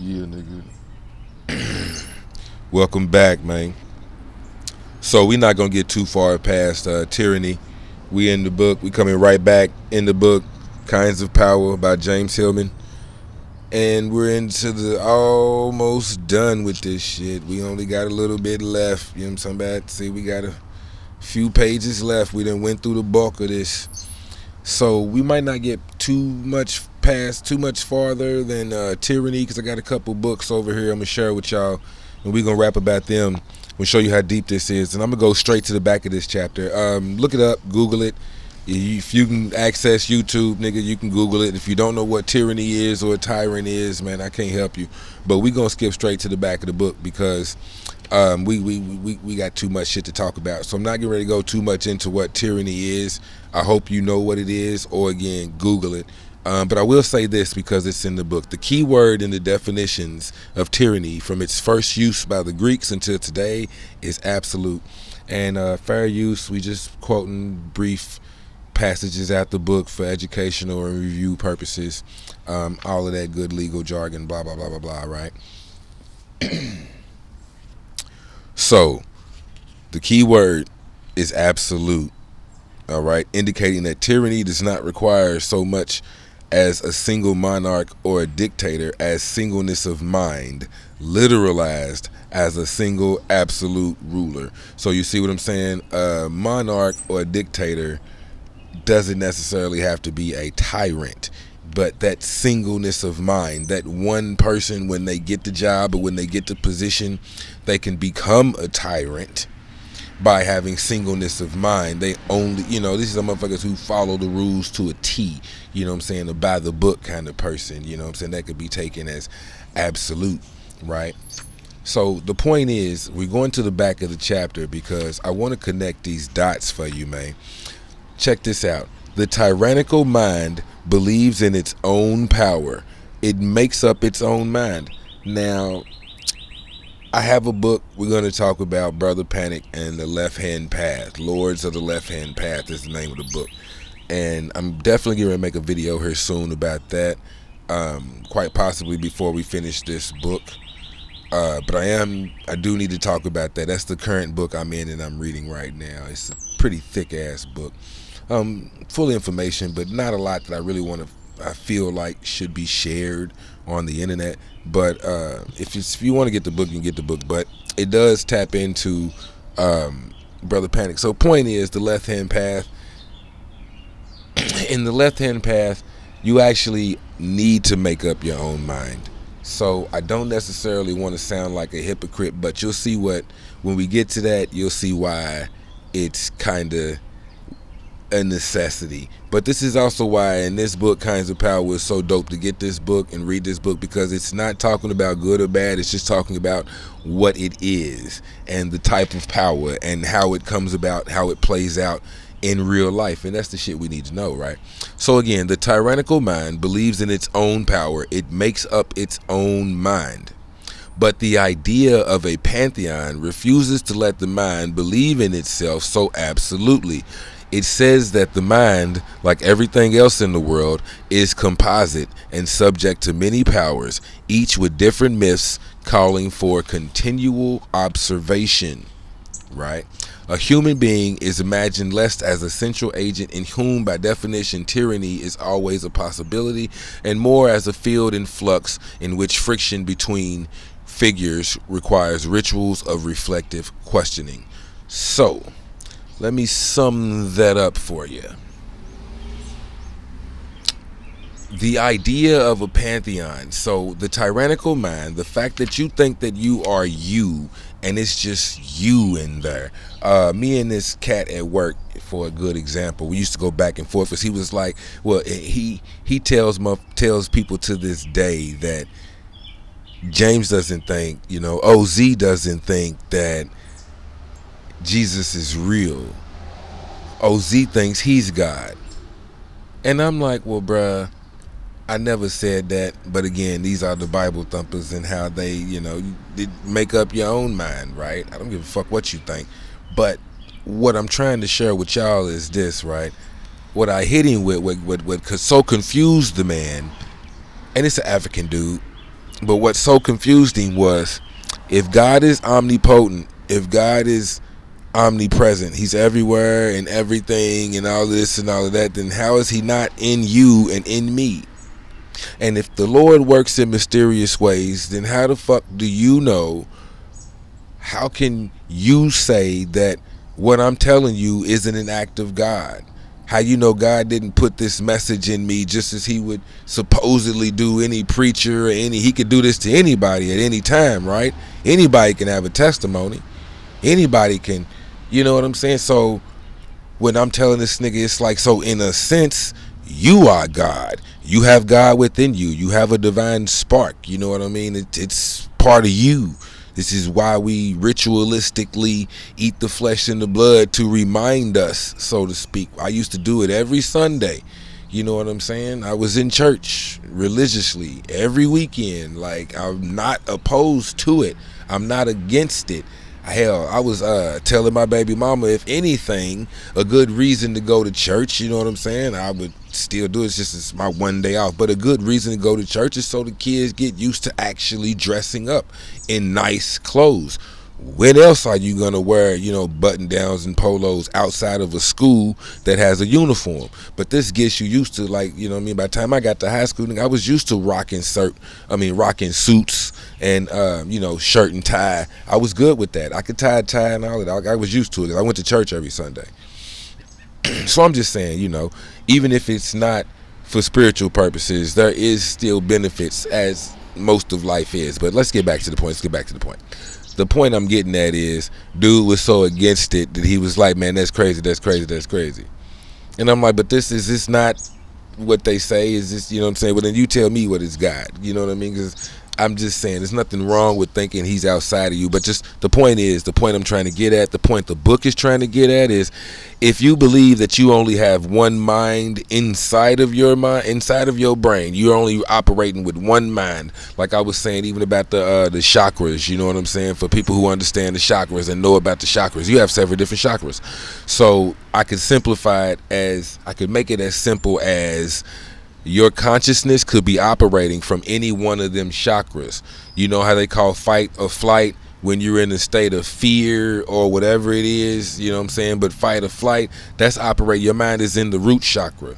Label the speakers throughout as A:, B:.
A: Yeah, nigga. Welcome back, man. So we're not gonna get too far past Tyranny. We in the book. We coming right back in the book. Kinds of Power by James Hillman. And we're into the almost done with this shit. We only got a little bit left. You know what I'm talking about? See, we got a few pages left. We done went through the bulk of this. So we might not get too much farther than Tyranny, because I got a couple books over here I'm gonna share with y'all, and we're gonna rap about them. We'll show you how deep this is, and I'm gonna go straight to the back of this chapter. Look it up, Google it. If you can access YouTube, nigga, you can Google it. If you don't know what tyranny is or a tyrant is, man, I can't help you. But we gonna skip straight to the back of the book because we got too much shit to talk about. So I'm not getting ready to go too much into what tyranny is. I hope you know what it is, or again, Google it. But I will say this because it's in the book. The key word in the definitions of tyranny from its first use by the Greeks until today is absolute. And fair use, we just quoting brief passages out the book for educational and review purposes. All of that good legal jargon, blah, blah, blah, blah, blah, right? So, the key word is absolute, all right? Indicating that tyranny does not require so much as a single monarch or a dictator as singleness of mind, literalized as a single absolute ruler. So you see what I'm saying? A monarch or a dictator doesn't necessarily have to be a tyrant, but that singleness of mind, that one person, when they get the job or when they get the position, they can become a tyrant by having singleness of mind. They only, you know, these are motherfuckers who follow the rules to a T, you know what I'm saying, a by the book kind of person, you know what I'm saying, that could be taken as absolute, right? So the point is, we're going to the back of the chapter because I want to connect these dots for you, man. Check this out. The tyrannical mind believes in its own power. It makes up its own mind. Now, I have a book we're going to talk about, Brother Panic and the Left-Hand Path. Lords of the Left-Hand Path is the name of the book. And I'm definitely going to make a video here soon about that, quite possibly before we finish this book. But I do need to talk about that. That's the current book I'm in and I'm reading right now. It's a pretty thick-ass book. Full of information, but not a lot that I really I feel like should be shared on the internet. But if you want to get the book, you can get the book. But it does tap into Brother Panic. So point is, the left-hand path. In the left-hand path, you actually need to make up your own mind. So I don't necessarily want to sound like a hypocrite, but you'll see when we get to that, you'll see why it's kind of a necessity. But this is also why in this book, Kinds of Power, is so dope to get this book and read this book, because it's not talking about good or bad. It's just talking about what it is and the type of power and how it comes about, how it plays out in real life. And that's the shit we need to know, right? So again, the tyrannical mind believes in its own power. It makes up its own mind. But the idea of a pantheon refuses to let the mind believe in itself so absolutely. It says that the mind, like everything else in the world, is composite and subject to many powers, each with different myths calling for continual observation, right? A human being is imagined less as a central agent in whom, by definition, tyranny is always a possibility, and more as a field in flux in which friction between figures requires rituals of reflective questioning. So, let me sum that up for you. The idea of a pantheon. So the tyrannical mind, the fact that you think that you are you and it's just you in there. Me and this cat at work, for a good example, we used to go back and forth because he was like, well, he tells people to this day that James doesn't think, you know, OZ doesn't think that Jesus is real. OZ thinks he's God. And I'm like, well, bruh, I never said that. But again, these are the Bible thumpers and how they, you know, make up your own mind, right? I don't give a fuck what you think. But what I'm trying to share with y'all is this, right? What I hit him with, what so confused the man, and it's an African dude, But what so confused him was, if God is omnipotent, if God is omnipresent, he's everywhere and everything and all this and all of that, then how is he not in you and in me? And if the Lord works in mysterious ways, then how the fuck do you know? How can you say that what I'm telling you isn't an act of God? How you know God didn't put this message in me just as he would supposedly do any preacher or he could do this to anybody at any time, right? Anybody can have a testimony. Anybody can, you know what I'm saying? So when I'm telling this nigga, it's like, so in a sense, you are God. You have God within you. You have a divine spark. You know what I mean? It's part of you. This is why we ritualistically eat the flesh and the blood, to remind us, so to speak. I used to do it every Sunday. You know what I'm saying? I was in church religiously every weekend. Like, I'm not opposed to it. I'm not against it. Hell, I was telling my baby mama, if anything, a good reason to go to church, you know what I'm saying? I would still do it. It's my one day off. But a good reason to go to church is so the kids get used to actually dressing up in nice clothes. When else are you gonna wear, you know, button downs and polos outside of a school that has a uniform? But this gets you used to, like, you know what I mean? By the time I got to high school, I was used to rocking suits and you know, shirt and tie. I was good with that. I could tie a tie and all that. I was used to it. I went to church every Sunday. So I'm just saying, you know, even if it's not for spiritual purposes, there is still benefits, as most of life is. But let's get back to the point. The point I'm getting at is, dude was so against it that he was like, man, that's crazy, that's crazy, that's crazy. And I'm like, but is this not what they say? Is this, you know what I'm saying? Well, then you tell me what is God. You know what I mean? Because I'm just saying, there's nothing wrong with thinking he's outside of you. But just the point I'm trying to get at, the point the book is trying to get at is, if you believe that you only have one mind inside of your brain, you're only operating with one mind. Like I was saying, even about the chakras, you know what I'm saying? For people who understand the chakras and know about the chakras, you have several different chakras. So I could simplify it as, I could make it as simple as, your consciousness could be operating from any one of them chakras. You know how they call fight or flight when you're in a state of fear or whatever it is, you know what I'm saying? But fight or flight, that's operate. Your mind is in the root chakra.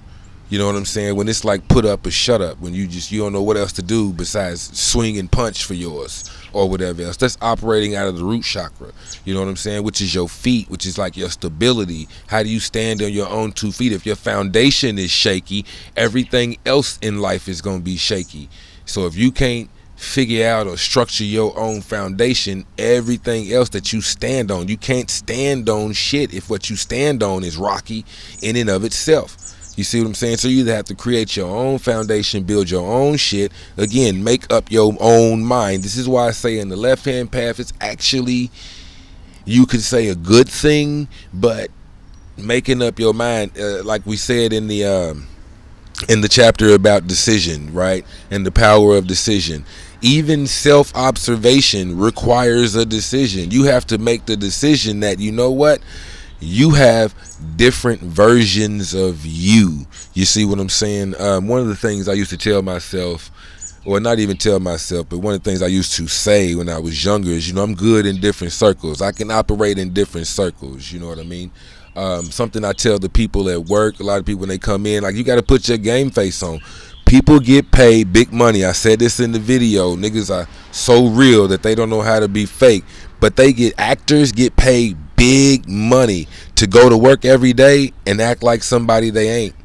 A: You know what I'm saying? When it's like put up or shut up, when you don't know what else to do besides swing and punch for yours or whatever else. That's operating out of the root chakra. You know what I'm saying? Which is your feet, which is like your stability. How do you stand on your own 2 feet? If your foundation is shaky, everything else in life is going to be shaky. So if you can't figure out or structure your own foundation, everything else that you stand on, you can't stand on shit if what you stand on is rocky in and of itself. You see what I'm saying? So you either have to create your own foundation, build your own shit. Again, make up your own mind. This is why I say in the left-hand path, it's actually, you could say, a good thing, but making up your mind, like we said in the chapter about decision, right? And the power of decision. Even self-observation requires a decision. You have to make the decision that, you know what? You have different versions of you. You see what I'm saying? One of the things I used to tell myself, or not even tell myself, but one of the things I used to say when I was younger is, you know, I'm good in different circles. I can operate in different circles. You know what I mean? Something I tell the people at work, a lot of people when they come in, like, you got to put your game face on. People get paid big money. I said this in the video. Niggas are so real that they don't know how to be fake. But actors get paid big money to go to work every day and act like somebody they ain't.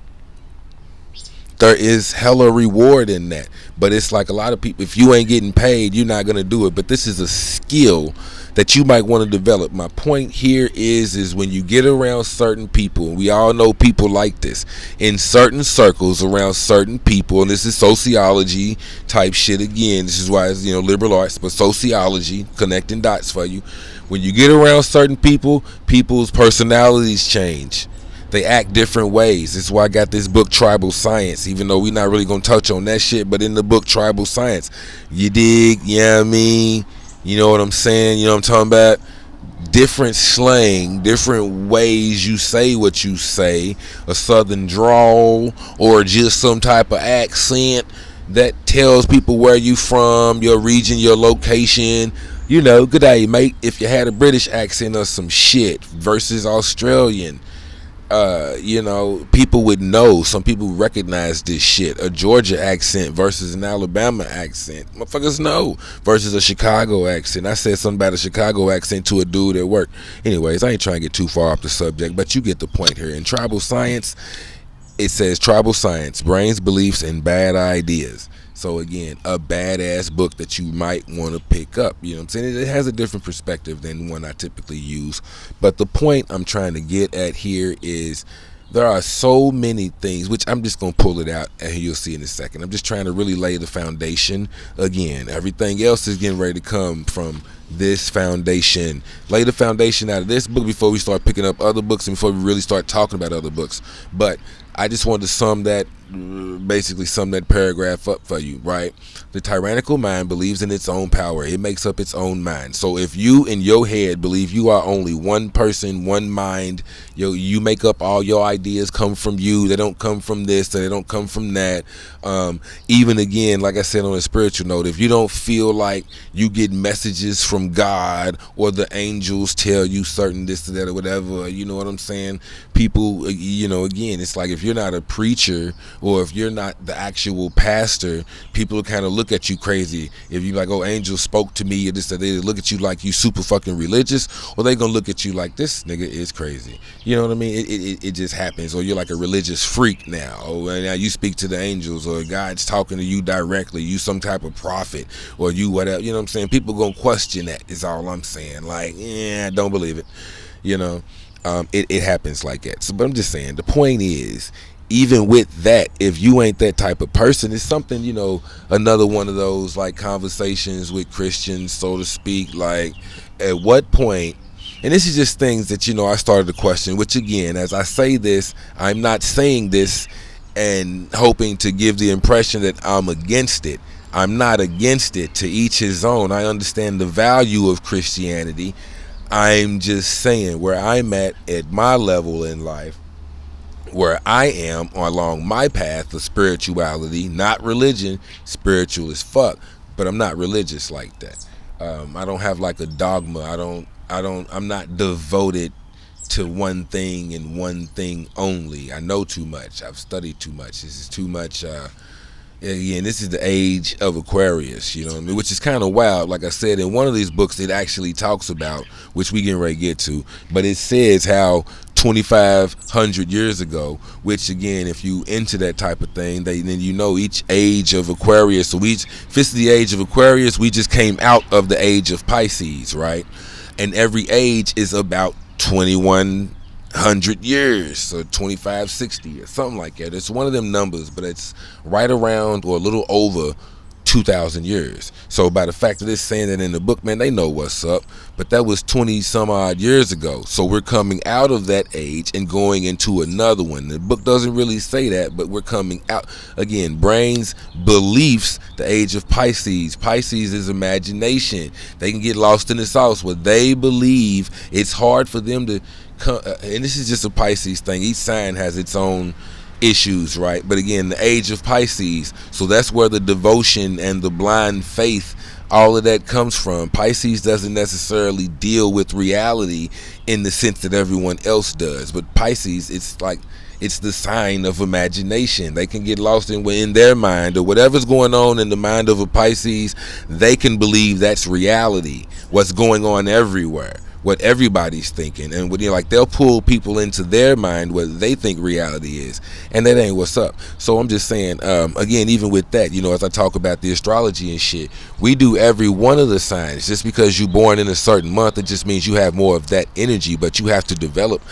A: There is hella reward in that. But it's like a lot of people, if you ain't getting paid, you're not going to do it. But this is a skill that you might want to develop. My point here is when you get around certain people, and we all know people like this, in certain circles around certain people, and this is sociology type shit again. This is why it's, you know, liberal arts, but sociology, connecting dots for you. When you get around certain people, people's personalities change. They act different ways. This is why I got this book, Tribal Science, even though we're not really going to touch on that shit, but in the book, Tribal Science, you dig, you know what I mean? You know what I'm saying? You know what I'm talking about? Different slang, different ways you say what you say, a southern drawl or just some type of accent. that tells people where you from, your region, your location. You know, good day, mate. If you had a British accent or some shit versus Australian, you know, people would know. Some people recognize this shit. A Georgia accent versus an Alabama accent, motherfuckers know. Versus a Chicago accent. I said something about a Chicago accent to a dude at work. Anyways, I ain't trying to get too far off the subject, but you get the point here. In tribal science, it says tribal science, brains, beliefs, and bad ideas. So again, a badass book that you might want to pick up. You know what I'm saying? It has a different perspective than one I typically use. But the point I'm trying to get at here is there are so many things, which I'm just going to pull it out and you'll see in a second. I'm just trying to really lay the foundation. Again, everything else is getting ready to come from this foundation. Lay the foundation out of this book before we start picking up other books and before we really start talking about other books. But I just wanted to basically sum that paragraph up for you, right? The tyrannical mind believes in its own power. It makes up its own mind. So if you in your head believe you are only one person, one mind, you make up all your ideas come from you. They don't come from this, they don't come from that. Even again, like I said on a spiritual note, if you don't feel like you get messages from God or the angels tell you certain this or that or whatever, you know what I'm saying? People, you know, again, it's like if you're not a preacher or if you're not the actual pastor, people will kind of look at you crazy. If you like, oh, angels spoke to me, or this, or they look at you like you super fucking religious, or they gonna look at you like this nigga is crazy. You know what I mean? It just happens. Or you're like a religious freak now. Oh, and now you speak to the angels, or God's talking to you directly. You some type of prophet, or you whatever. You know what I'm saying? People gonna question that. Is all I'm saying. Like, yeah, don't believe it. You know, it happens like that. So, but I'm just saying. The point is, even with that, if you ain't that type of person, it's something, you know, another one of those like conversations with Christians, so to speak. Like, at what point, and this is just things that, you know, I started to question, which again, as I say this, I'm not saying this and hoping to give the impression that I'm against it. I'm not against it. To each his own. I understand the value of Christianity. I'm just saying where I'm at my level in life, where I am along my path of spirituality, not religion, spiritual as fuck, but I'm not religious like that. I don't have like a dogma. I'm not devoted to one thing and one thing only. I know too much. I've studied too much. This is too much. Again, this is the age of Aquarius, you know what I mean? Which is kind of wild. Like I said, in one of these books, it actually talks about, which we getting ready to get to, but it says how 2,500 years ago, which again, if you into that type of thing, then you know each age of Aquarius. So if it's the age of Aquarius, we just came out of the age of Pisces, right? And every age is about 2,100 years, so 2560 or something like that. It's one of them numbers, but it's right around or a little over 2,000 years. So by the fact that it's saying that in the book, man, they know what's up. But that was 20 some odd years ago. So we're coming out of that age and going into another one. The book doesn't really say that, but we're coming out again. Brains, beliefs, the age of Pisces. Pisces is imagination. They can get lost in the sauce. What they believe, it's hard for them to come, and this is just a Pisces thing. Each sign has its own issues, right? But again, the age of Pisces, so that's where the devotion and the blind faith, all of that comes from. Pisces doesn't necessarily deal with reality in the sense that everyone else does, but Pisces, it's like, it's the sign of imagination. They can get lost in their mind, or whatever's going on in the mind of a Pisces, they can believe that's reality, what's going on everywhere, what everybody's thinking. And like, they'll pull people into their mind what they think reality is, and that ain't what's up. So I'm just saying, again, even with that, you know, as I talk about the astrology and shit, we do every one of the signs. Just because you're born in a certain month, it just means you have more of that energy, but you have to develop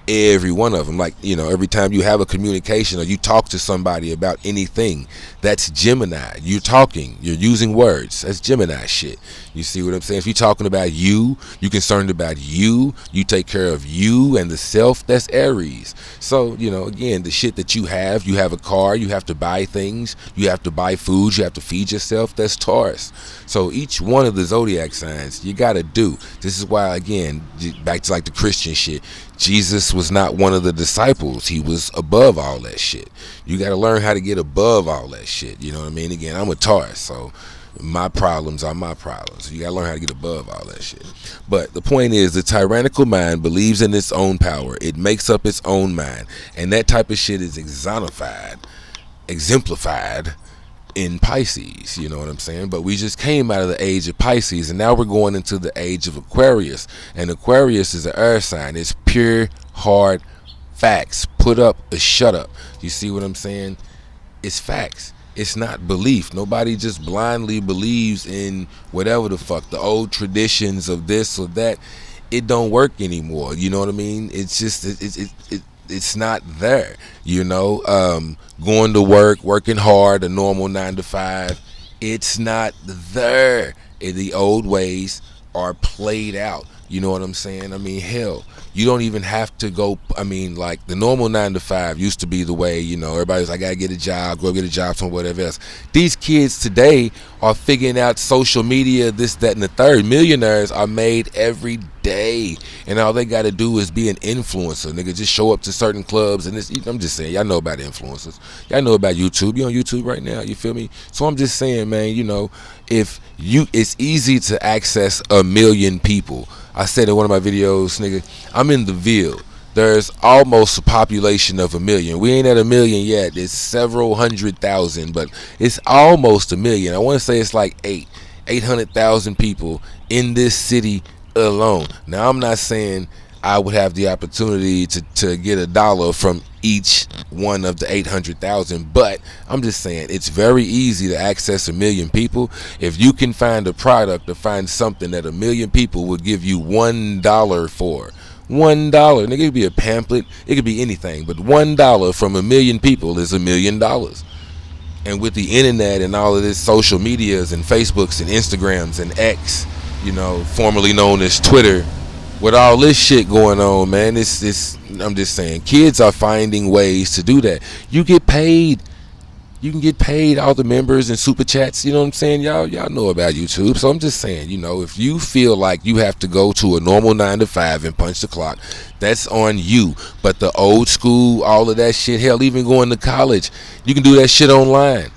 A: every one of them. Like, you know, every time you have a communication or you talk to somebody about anything, that's Gemini. You're talking, you're using words. That's Gemini shit. You see what I'm saying? If you're talking about you're concerned about you take care of you and the self, that's Aries. So, you know, again, the shit that you have a car, you have to buy things, you have to buy food, you have to feed yourself, that's Taurus. So each one of the zodiac signs you gotta do. This is why, again, back to like the Christian shit, Jesus was not one of the disciples. He was above all that shit. You got to learn how to get above all that shit. You know what I mean? Again, I'm a Taurus, so my problems are my problems. You got to learn how to get above all that shit. But the point is, the tyrannical mind believes in its own power. It makes up its own mind. And that type of shit is exemplified in Pisces, you know what I'm saying? But we just came out of the age of Pisces, and now we're going into the age of Aquarius. And Aquarius is an earth sign. It's pure, hard facts. Put up or shut up. You see what I'm saying? It's facts. It's not belief. Nobody just blindly believes in whatever the fuck, the old traditions of this or that. It don't work anymore. You know what I mean? It's just it's not there. You know, going to work, working hard, a normal 9 to 5. It's not there. The old ways are played out. You know what I'm saying? I mean, hell, you don't even have to go. I mean, like, the normal 9 to 5 used to be the way, you know, everybody's like, I gotta get a job, go get a job, some whatever else. These kids today are figuring out social media, this, that, and the third. Millionaires are made every day, and all they gotta do is be an influencer. Nigga, just show up to certain clubs, and this, I'm just saying, y'all know about influencers. Y'all know about YouTube. You on YouTube right now, you feel me? So I'm just saying, man, you know, it's easy to access a million people. I said in one of my videos, nigga, I'm in the Ville. There's almost a population of 1 million. We ain't at 1 million yet. It's several 100,000, but it's almost 1 million. I want to say it's like 800,000 people in this city alone. Now, I'm not saying I would have the opportunity to get $1 from each one of the 800,000, but I'm just saying it's very easy to access 1 million people. If you can find a product or find something that 1 million people will give you $1 for, $1, nigga, it could be a pamphlet, it could be anything, but $1 from 1 million people is $1 million. And with the internet and all of this social medias and Facebooks and Instagrams and X, you know, formerly known as Twitter, with all this shit going on, man, it's I'm just saying, kids are finding ways to do that. You get paid. You can get paid, all the members and super chats, you know what I'm saying? Y'all know about YouTube. So I'm just saying, you know, if you feel like you have to go to a normal 9 to 5 and punch the clock, that's on you. But the old school, all of that shit, hell, even going to college, you can do that shit online.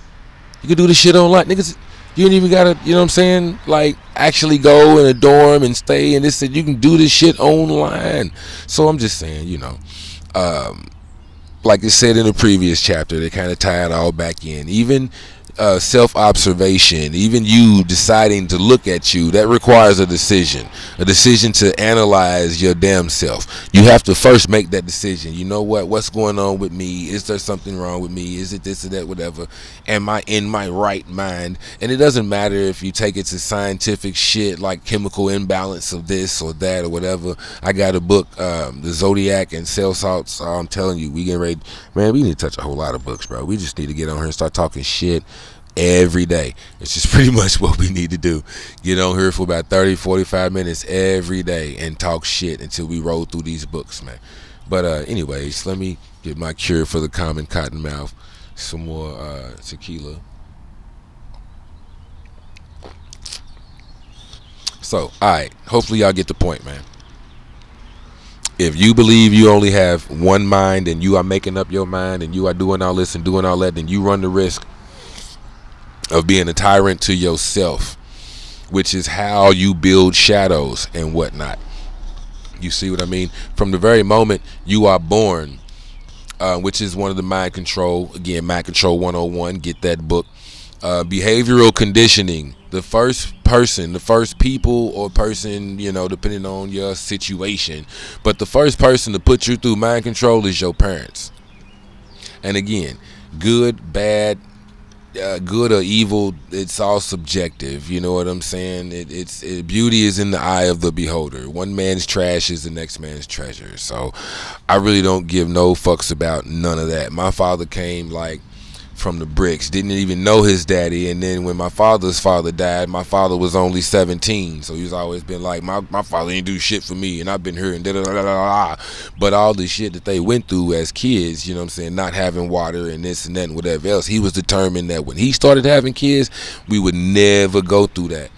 A: You can do the shit online. Niggas, you ain't even gotta, you know what I'm saying, like, actually go in a dorm and stay and this, you can do this shit online. So I'm just saying, you know, like I said in the previous chapter, they kind of tie it all back in. Even self-observation, even you deciding to look at you, that requires a decision to analyze your damn self. You have to first make that decision. You know what's going on with me? Is there something wrong with me? Is it this or that, whatever? Am I in my right mind? And it doesn't matter if you take it to scientific shit like chemical imbalance of this or that or whatever. I got a book, the Zodiac and Cell Salts. I'm telling you, we getting ready, man, we need to touch a whole lot of books, bro. We just need to get on here and start talking shit every day. It's just pretty much what we need to do. Get on here for about 30-45 minutes every day and talk shit until we roll through these books, man. But anyways, let me get my cure for the common cottonmouth. Some more tequila. So, alright, hopefully y'all get the point, man. If you believe you only have one mind and you are making up your mind and you are doing all this and doing all that, then you run the risk of being a tyrant to yourself, which is how you build shadows and whatnot. You see what I mean? From the very moment you are born, which is one of the mind control, again, Mind Control 101, get that book. Behavioral conditioning, the first person, the first people or person, you know, depending on your situation, but the first person to put you through mind control is your parents. And again, good, bad, good or evil, it's all subjective. You know what I'm saying? Beauty is in the eye of the beholder. One man's trash is the next man's treasure. So I really don't give no fucks about none of that. My father came like from the bricks, didn't even know his daddy, and then when my father's father died, my father was only 17, so he's always been like, my father didn't do shit for me, and I've been here and da da da da da. But all the shit that they went through as kids, you know what I'm saying, not having water and this and that and whatever else, he was determined that when he started having kids, we would never go through that.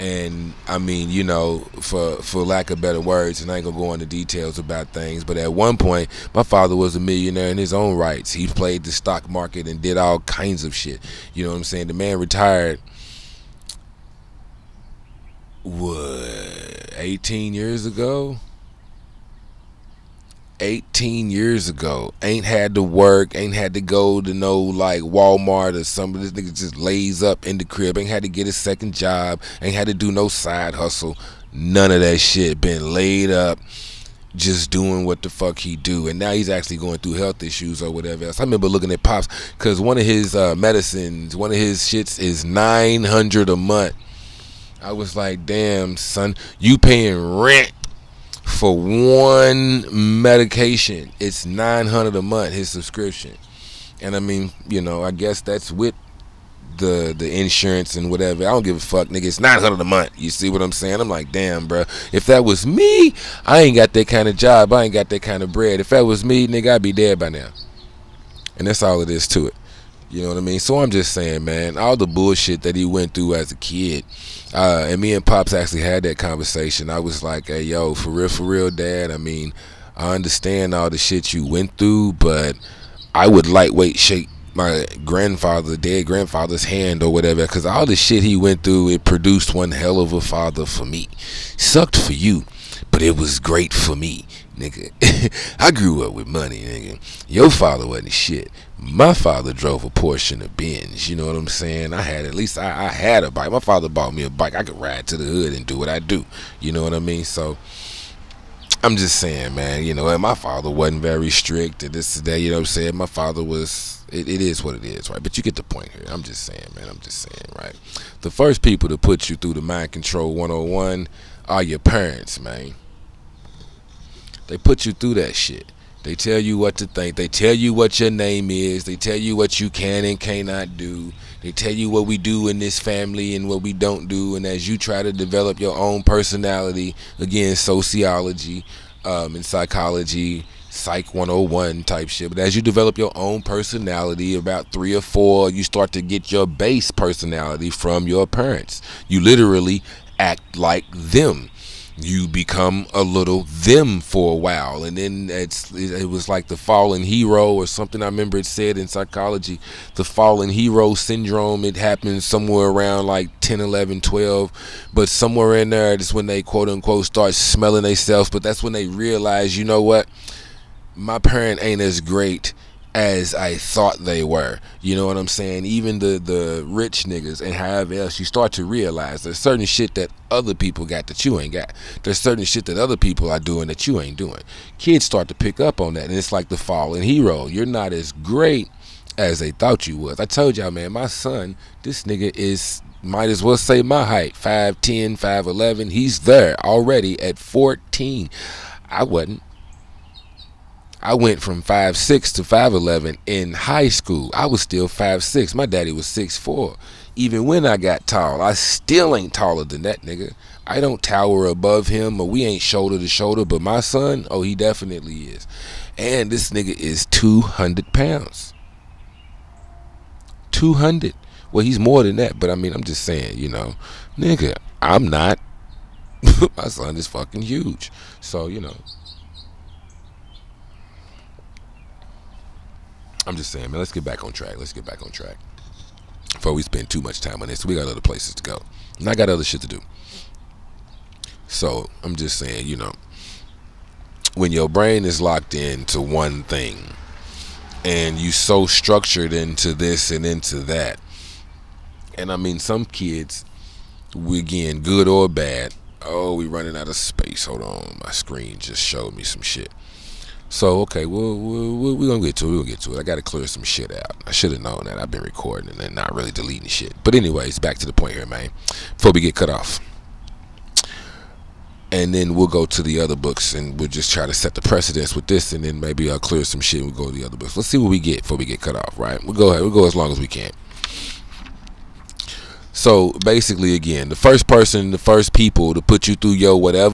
A: And I mean, you know, for lack of better words, and I ain't gonna go into details about things, but at one point my father was a millionaire in his own rights. He played the stock market and did all kinds of shit. You know what I'm saying? The man retired, what, 18 years ago? 18 years ago. Ain't had to work, ain't had to go to no like Walmart or something. This nigga just lays up in the crib, ain't had to get a second job, ain't had to do no side hustle, none of that shit. Been laid up just doing what the fuck he do. And now he's actually going through health issues or whatever else. I remember looking at Pops, because one of his medicines, one of his shits is $900 a month. I was like, damn son, you paying rent for one medication. It's $900 a month, his subscription. And I mean, you know, I guess that's with the insurance and whatever. I don't give a fuck, nigga. It's $900 a month. You see what I'm saying? I'm like, damn, bro. If that was me, I ain't got that kind of job. I ain't got that kind of bread. If that was me, nigga, I'd be dead by now. And that's all it is to it. You know what I mean? So I'm just saying, man, all the bullshit that he went through as a kid, and me and Pops actually had that conversation. I was like, hey, yo, for real, Dad, I mean, I understand all the shit you went through, but I would lightweight shake my grandfather, dead grandfather's hand or whatever, because all the shit he went through, it produced one hell of a father for me. Sucked for you, but it was great for me, nigga. I grew up with money, nigga. Your father wasn't shit. My father drove a Porsche and a Benz. You know what I'm saying? I had, at least I had a bike. My father bought me a bike. I could ride to the hood and do what I do. You know what I mean? So I'm just saying, man, you know, and my father wasn't very strict and this and that, you know what I'm saying? My father was, it is what it is, right? But you get the point here. I'm just saying, man, I'm just saying, right? The first people to put you through the mind control 101 are your parents, man. They put you through that shit. They tell you what to think. They tell you what your name is. They tell you what you can and cannot do. They tell you what we do in this family and what we don't do. And as you try to develop your own personality, again, sociology and psychology, Psych 101 type shit. But as you develop your own personality, about 3 or 4, you start to get your base personality from your parents. You literally act like them. You become a little them for a while, and then it was like the fallen hero or something. I remember it said in psychology, the fallen hero syndrome. It happens somewhere around like 10, 11, 12, but somewhere in there is when they quote unquote start smelling themselves. But that's when they realize, you know what, my parent ain't as great as I thought they were. You know what I'm saying? Even the rich niggas and however else, you start to realize there's certain shit that other people got that you ain't got. There's certain shit that other people are doing that you ain't doing. Kids start to pick up on that, and it's like the fallen hero. You're not as great as they thought you was. I told y'all, man, my son, this nigga is, might as well say my height, 5'10", 5'11". He's there already at 14. I wasn't. I went from 5'6" to 5'11" in high school. I was still 5'6". My daddy was 6'4". Even when I got tall, I still ain't taller than that nigga. I don't tower above him, or we ain't shoulder to shoulder, but my son, oh, he definitely is. And this nigga is 200 pounds. 200. Well, he's more than that, but I mean, I'm just saying, you know, nigga, I'm not. My son is fucking huge. So, you know, I'm just saying, man, let's get back on track. Let's get back on track before we spend too much time on this. We got other places to go, and I got other shit to do. So I'm just saying, you know, when your brain is locked into one thing and you so structured into this and into that, and I mean, some kids, we, again, good or bad, oh, we running out of space. Hold on, my screen just showed me some shit. So, okay, we're going to get to it. We're going to get to it. I got to clear some shit out. I should have known that. I've been recording and not really deleting shit. But anyways, back to the point here, man, before we get cut off. And then we'll go to the other books, and we'll just try to set the precedence with this, and then maybe I'll clear some shit and we'll go to the other books. Let's see what we get before we get cut off, right? We'll go ahead. We'll go as long as we can. So, basically, again, the first person, the first people to put you through your whatever,